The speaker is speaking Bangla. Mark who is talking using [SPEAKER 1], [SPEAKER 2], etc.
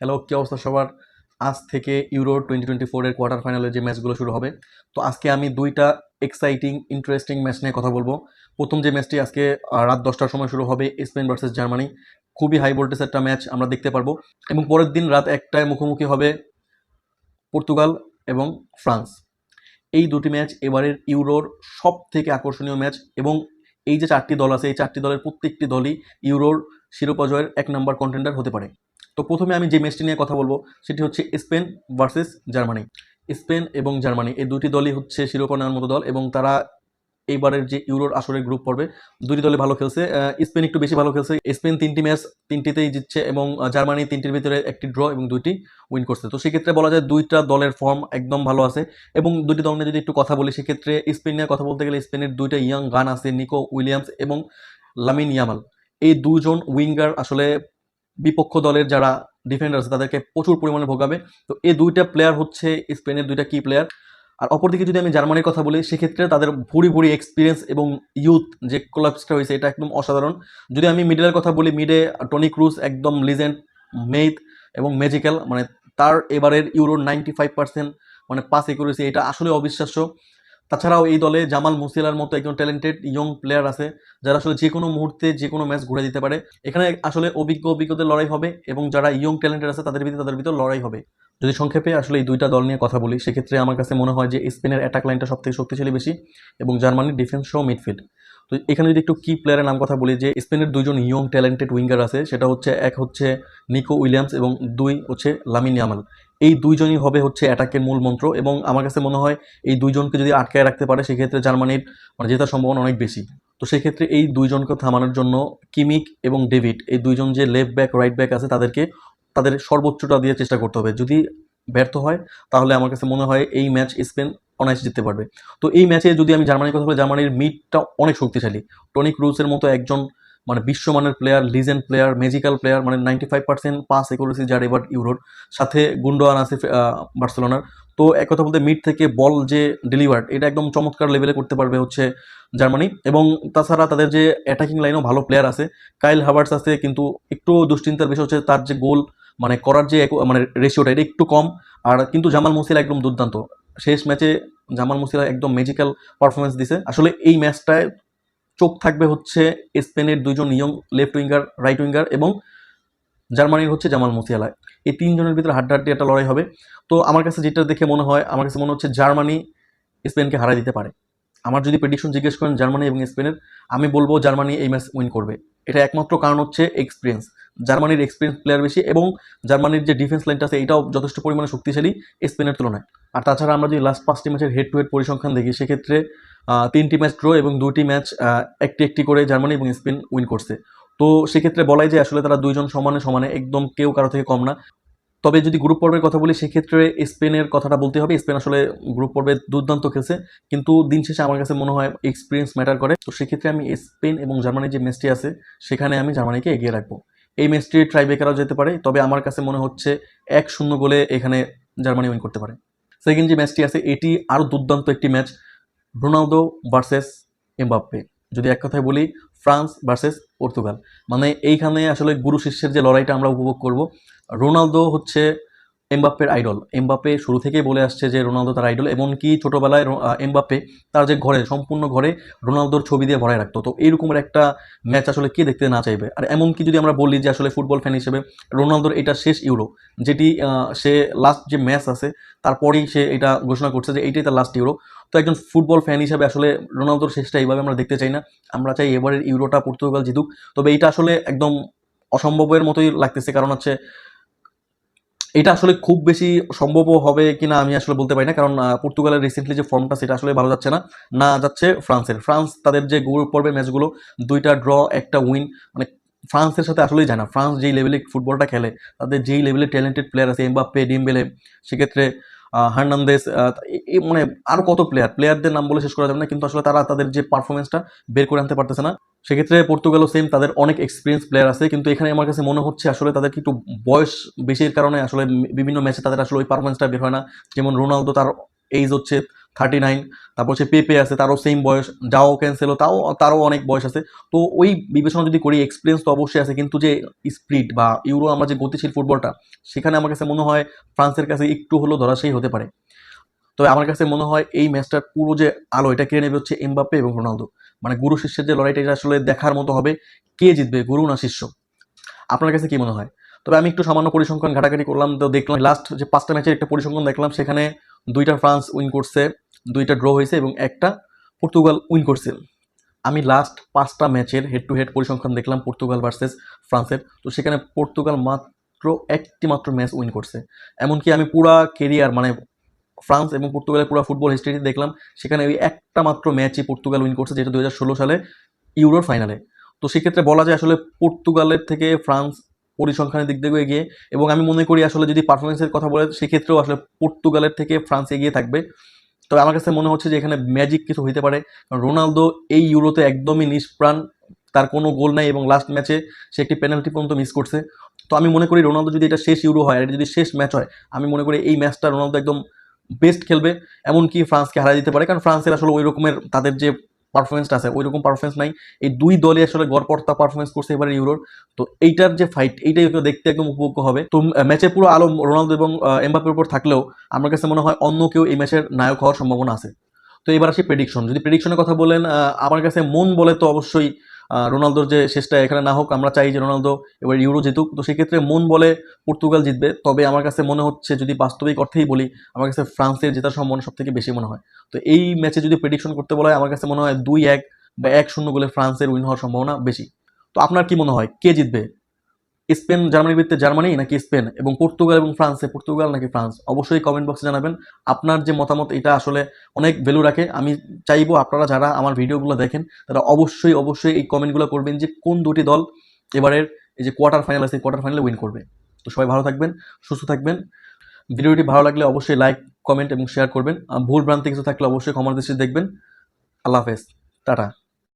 [SPEAKER 1] হ্যালো, কি অবস্থা সবার? আজ থেকে ইউরো 2024 এর কোয়ার্টার ফাইনালের যে ম্যাচগুলো শুরু হবে। তো আজকে আমি দুইটা এক্সাইটিং ইন্টারেস্টিং ম্যাচ নিয়ে কথা বলবো। প্রথম যে ম্যাচটি আজকে রাত 10টার সময় শুরু হবে, স্পেন ভার্সেস জার্মানি। খুবই হাই ভোল্টেজ একটা ম্যাচ আমরা দেখতে পারবো। এবং পরের দিন রাত 1টায় মুখোমুখি হবে পর্তুগাল এবং ফ্রান্স। এই দুটি ম্যাচ এবারের ইউরোর সব থেকে আকর্ষণীয় ম্যাচ। এবং এই যে চারটি দল আছে, এই চারটি দলের প্রত্যেকটি দলই ইউরোর শিরোপা জয়ের 1 নম্বর কন্টেন্ডার হতে পারে। তো প্রথমে আমি যে ম্যাচটি নিয়ে কথা বলবো সেটি হচ্ছে স্পেন ভার্সেস জার্মানি। স্পেন এবং জার্মানি এই দুটি দলই হচ্ছে শিরোপা নেওয়ার মতো দল, এবং তারা এইবারের যে ইউরোর আসরের গ্রুপ পর্বে দুটি দলে ভালো খেলছে। স্পেন একটু বেশি ভালো খেলছে। স্পেন 3টি ম্যাচ 3টিতেই জিতছে, এবং জার্মানি 3টির ভিতরে একটি ড্র এবং 2টি উইন করছে। তো সেক্ষেত্রে বলা যায় দুইটা দলের ফর্ম একদম ভালো আছে। এবং দুটি দল নিয়ে যদি একটু কথা বলি, সেক্ষেত্রে স্পেন নিয়ে কথা বলতে গেলে স্পেনের দুইটা ইয়াং গান আছে, নিকো উইলিয়ামস এবং লামিন ইয়ামাল। এই দুজন উইঙ্গার আসলে বিপক্ষ দলের যারা ডিফেন্ডার আছে তাদেরকে প্রচুর পরিমাণে ভোগাবে। তো এই দুইটা প্লেয়ার হচ্ছে স্পেনের দুইটা কি প্লেয়ার। আর অপরদিকে যদি আমি জার্মানির কথা বলি, সেক্ষেত্রে তাদের ভুরি ভুরি এক্সপিরিয়েন্স এবং ইউথ যে কোলাপসটা হয়েছে এটা একদম অসাধারণ। যদি আমি মিডলের কথা বলি, মিডে টনি ক্রুজ একদম লিজেন্ড, মেইথ এবং ম্যাজিক্যাল, মানে তার এবারের ইউরোর 95% মানে পাস একুরেসি, এটা আসলে অবিশ্বাস্য। তাছাড়াও এই দলে জামাল মুসিয়ালার মতো একজন ট্যালেন্টেড ইয়ং প্লেয়ার আছে, যারা আসলে যে কোনো মুহূর্তে যে কোনো ম্যাচ ঘুরে দিতে পারে। এখানে আসলে অভিজ্ঞদের লড়াই হবে, এবং যারা ইয়ং ট্যালেন্টেড আছে তাদের ভিতর লড়াই হবে। যদি সংক্ষেপে আসলে এই দুইটা দল নিয়ে কথা বলি, সেক্ষেত্রে আমার কাছে মনে হয় যে স্পেনের অ্যাটাক লাইনটা সবথেকে শক্তিশালী বেশি, এবং জার্মানির ডিফেন্স সহ মিডফিল্ড। তো এখানে যদি একটু কি প্লেয়ারের নাম কথা বলি, যে স্পেনের দুইজন ইয়ং ট্যালেন্টেড উইঙ্গার আছে, সেটা হচ্ছে এক হচ্ছে নিকো উইলিয়ামস এবং দুই হচ্ছে লামিন ইয়ামাল। এই দুইজনই হবে হচ্ছে অ্যাটাকের মূল মন্ত্র, এবং আমার কাছে মনে হয় এই দুইজনকে যদি আটকায় রাখতে পারে সেক্ষেত্রে জার্মানির মানে জেতার সম্ভাবনা অনেক বেশি। তো সেক্ষেত্রে এই দুইজনকে থামানোর জন্য কিমিক এবং ডেভিড, এই দুইজন যে লেফট ব্যাক রাইট ব্যাক আছে, তাদেরকে তাদের সর্বোচ্চটা দিয়ে চেষ্টা করতে হবে। যদি ব্যর্থ হয় তাহলে আমার কাছে মনে হয় এই ম্যাচ স্পেন অনায়াসে জিততে পারবে। তো এই ম্যাচে যদি আমি জার্মানির কথা বলি, জার্মানির মিডটা অনেক শক্তিশালী। টনি ক্রুজের মতো একজন মানে বিশ্বমানের player, legend player, magical player, মানে 95% পাস একুরেসি যার এবার ইউরোর। সাথে গুন্ডোয়ান আছে বার্সেলোনার। তো এক কথা বলতে মিড থেকে বল যে ডেলিভার্ড, এটা একদম চমৎকার লেভেলে করতে পারবে হচ্ছে জার্মানি। এবং তাছাড়া তাদের যে অ্যাটাকিং লাইনেও ভালো প্লেয়ার আছে। কাইল হাভার্টস আছে, কিন্তু একটু দুশ্চিন্তার বিষয় হচ্ছে তার যে গোল মানে করার যে মানে রেশিওটা এটা একটু কম। আর কিন্তু জামাল মুসিলা একদম দুর্দান্ত। শেষ ম্যাচে জামাল মুসিলা একদম ম্যাজিক্যাল পারফরমেন্স দিছে। আসলে এই ম্যাচটায় চোখ থাকবে হচ্ছে স্পেনের দুইজন young left winger, right winger, এবং জার্মানির হচ্ছে জামাল মুসিয়ালা। এই তিনজনের ভিতরে হাড্ডাহাড্ডি একটা লড়াই হবে। তো আমার কাছে যেটা দেখে মনে হয়, আমার কাছে মনে হচ্ছে জার্মানি স্পেনকে হারাই দিতে পারে। আমার যদি প্রেডিকশন জিজ্ঞেস করেন জার্মানি এবং স্পেনের, আমি বলবো জার্মানি এই ম্যাচ উইন করবে। এটা একমাত্র কারণ হচ্ছে এক্সপিরিয়েন্স। জার্মানির এক্সপিরিয়েন্স প্লেয়ার বেশি, এবং জার্মানির যে ডিফেন্স লাইনটা আছে এটাও যথেষ্ট পরিমাণে শক্তিশালী স্পেনের তুলনায়। আর তাছাড়া আমরা যদি লাস্ট 5টি ম্যাচের হেড টু হেড পরিসংখ্যান দেখি, সেক্ষেত্রে 3টি ম্যাচ ড্র এবং 2টি ম্যাচ একটি একটি করে জার্মানি এবং স্পেন উইন করছে। তো সেক্ষেত্রে বলাই যায় আসলে তারা দুইজন সমানে সমানে, একদম কেউ কারো থেকে কম না। তবে যদি গ্রুপ পর্বের কথা বলি, সেক্ষেত্রে স্পেনের কথাটা বলতে হবে। স্পেন আসলে গ্রুপ পর্বে দুর্দান্ত খেলছে, কিন্তু দিন শেষে আমার কাছে মনে হয় এক্সপিরিয়েন্স ম্যাটার করে। তো সেক্ষেত্রে আমি স্পেন এবং জার্মানির যে ম্যাচটি আছে সেখানে আমি জার্মানিকে এগিয়ে রাখবো। এই ম্যাচটি ট্রাইব্রেকারও যেতে পারে, তবে আমার কাছে মনে হচ্ছে 1-0 গোলে এখানে জার্মানি উইন করতে পারে। সেকেন্ড যে ম্যাচটি আছে এটি আরও দুর্দান্ত একটি ম্যাচ, রোনালদো ভার্সেস এমবাপ্পে। যদি এক কথায় বলি, ফ্রান্স ভার্সেস পর্তুগাল। মানে এইখানে আসলে গুরু শিষ্যের যে লড়াইটা আমরা উপভোগ করব। রোনালদো হচ্ছে এমবাপ্পের আইডল। এমবাপ্পে শুরু থেকেই বলে আসছে যে রোনালদো তার আইডল, এমনকি ছোটোবেলায় এমবাপ্পে তার যে ঘরে সম্পূর্ণ ঘরে রোনালদোর ছবি দিয়ে ভরায় রাখতো। তো এইরকমের একটা ম্যাচ আসলে কে দেখতে না চাইবে। আর এমনকি যদি আমরা বলি যে আসলে ফুটবল ফ্যান হিসেবে রোনালদোর এটা শেষ ইউরো, যেটি সে লাস্ট যে ম্যাচ আছে তারপরেই সে এটা ঘোষণা করছে যে এইটাই তার লাস্ট ইউরো। তো একজন ফুটবল ফ্যান হিসেবে আসলে রোনালদোর শেষটা এইভাবে আমরা দেখতে চাই না। আমরা চাই এবারের ইউরোটা পর্তুগাল জিতুক। তবে এইটা আসলে একদম অসম্ভবের মতোই লাগতেছে, কারণ হচ্ছে এটা আসলে খুব বেশি সম্ভবও হবে কিনা আমি আসলে বলতে পারি না, কারণ পর্তুগালের রিসেন্টলি যে ফর্মটা সেটা আসলে ভালো যাচ্ছে না। না যাচ্ছে ফ্রান্সের। ফ্রান্স তাদের যে গ্রুপ পর্বের ম্যাচগুলো 2টা ড্র 1টা উইন, মানে ফ্রান্সের সাথে আসলেই যায় না। ফ্রান্স যেই লেভেলে ফুটবলটা খেলে, তাদের যেই লেভেলে ট্যালেন্টেড প্লেয়ার আছে, এমবাপ্পে, ডিম্বেলে, সেক্ষেত্রে হার্নান্দেস, মানে আরও কত প্লেয়ারদের নাম বলে শেষ করা যাবে না, কিন্তু আসলে তারা তাদের যে পারফরমেন্সটা বের করে আনতে পারতেছে না। সেক্ষেত্রে পর্তুগালও সেম, তাদের অনেক এক্সপিরিয়েন্স প্লেয়ার আছে, কিন্তু এখানে আমার কাছে মনে হচ্ছে আসলে তাদের একটু বয়স বেশির কারণে আসলে বিভিন্ন ম্যাচে তাদের আসলে ওই পারফরমেন্সটা বের হয় না। যেমন রোনালদো, তার এইজ হচ্ছে 39। তারপর হচ্ছে পেপে আছে, তারও সেম বয়স। যাও ক্যান্সেলো তারও অনেক বয়স আছে। তো ওই বিবেচনা যদি করি, এক্সপিরিয়েন্স তো অবশ্যই আছে, কিন্তু যে স্পিড বা ইউরো আমরা যে গতিশীল ফুটবলটা, সেখানে আমার কাছে মনে হয় ফ্রান্সের কাছে একটু হলেও ধরাশায়ী হতে পারে। তবে আমার কাছে মনে হয় এই ম্যাচটার পুরো যে আলো, এটা কেড়ে নেবে হচ্ছে এমবাপ্পে এবং রোনালদো। মানে গুরু শিষ্যের যে লড়াইটা, এটা আসলে দেখার মতো হবে, কে জিতবে, গুরু না শিষ্য। আপনার কাছে কি মনে হয়? তবে আমি একটু সামান্য পরিসংখ্যান ঘাটাঘাটি করলাম, তো দেখলাম লাস্ট যে 5টা ম্যাচের একটা পরিসংখ্যান দেখলাম, সেখানে 2টা ফ্রান্স উইন করছে, 2টা ড্র হয়েছে এবং একটা পর্তুগাল উইন করছে। আমি লাস্ট 5টা ম্যাচের হেড টু হেড পরিসংখ্যান দেখলাম পর্তুগাল ভার্সেস ফ্রান্সের, তো সেখানে পর্তুগাল মাত্র একটি মাত্র ম্যাচ উইন করছে। এমনকি আমি পুরা কেরিয়ার মানে ফ্রান্স এবং পর্তুগালের পুরো ফুটবল হিস্ট্রি দেখলাম, সেখানে ওই একটা মাত্র ম্যাচই পর্তুগাল উইন করছে, যেটা 2016 সালে ইউরোর ফাইনালে। তো সেক্ষেত্রে বলা যায় আসলে পর্তুগালের থেকে ফ্রান্স পরিসংখ্যানের দিক থেকে এগিয়ে, এবং আমি মনে করি আসলে যদি পারফরমেন্সের কথা বলে, সেক্ষেত্রেও আসলে পর্তুগালের থেকে ফ্রান্স এগিয়ে থাকবে। তবে আমার কাছে মনে হচ্ছে যে এখানে ম্যাজিক কিছু হইতে পারে, কারণ রোনালদো এই ইউরোতে একদমই নিষ্প্রাণ, তার কোনো গোল নাই এবং লাস্ট ম্যাচে সে একটি পেনাল্টি পর্যন্ত মিস করছে। তো আমি মনে করি রোনালদো যদি এটা শেষ ইউরো হয়, আর এটা যদি শেষ ম্যাচ হয়, আমি মনে করি এই ম্যাচটা রোনালদো একদম বেস্ট খেলবে, এমনকি ফ্রান্সকে হারিয়ে দিতে পারে। কারণ ফ্রান্সের আসলে ওই রকমের তাদের যে পারফরমেন্সটা আছে, ওই রকম পারফরমেন্স নাই। এই দুই দলই আসলে গড়পড়তা পারফরমেন্স করছে এবারে ইউরোর। তো এইটার যে ফাইট, এইটাই দেখতে একদম উপভোগ্য হবে। তো ম্যাচের পুরো আলো রোনালদো এবং এমবাপ্পের উপর থাকলেও আমার কাছে মনে হয় অন্য কেউ এই ম্যাচের নায়ক হওয়ার সম্ভাবনা আছে। তো এবার আসি প্রেডিকশন। যদি প্রেডিকশনের কথা বলেন, আমার কাছে মন বলে তো অবশ্যই রোনালদোর যে শেষটা এখানে না হোক, আমরা চাই যে রোনালদো এবার ইউরো জিতুক। তো সেক্ষেত্রে মন বলে পর্তুগাল জিতবে। তবে আমার কাছে মনে হচ্ছে, যদি বাস্তবিক অর্থেই বলি, আমার কাছে ফ্রান্সের জেতার সম্ভাবনা সব থেকে বেশি মনে হয়। তো এই ম্যাচে যদি প্রেডিকশন করতে বলা হয়, আমার কাছে মনে হয় 2-1 বা 1-0 গোলে ফ্রান্সের উইন হওয়ার সম্ভাবনা বেশি। তো আপনার কি মনে হয় কে জিতবে? স্পেন জার্মানির বিরুদ্ধে জার্মানি নাকি স্পেন, এবং পর্তুগাল এবং ফ্রান্সে পর্তুগাল নাকি ফ্রান্স? অবশ্যই কমেন্ট বক্সে জানাবেন আপনার যে মতামত, এটা আসলে অনেক ভ্যালু রাখে। আমি চাইবো আপনারা যারা আমার ভিডিওগুলো দেখেন, তারা অবশ্যই অবশ্যই এই কমেন্টগুলো করবেন যে কোন দুটি দল এবারের এই যে কোয়ার্টার ফাইনাল আছে, কোয়ার্টার ফাইনালে উইন করবে। তো সবাই ভালো থাকবেন, সুস্থ থাকবেন। ভিডিওটি ভালো লাগলে অবশ্যই লাইক, কমেন্ট এবং শেয়ার করবেন। ভুল ভ্রান্তি কিছু থাকলে অবশ্যই ক্ষমার দৃষ্টিতে দেখবেন। আল্লাহ হাফেজ, টাটা।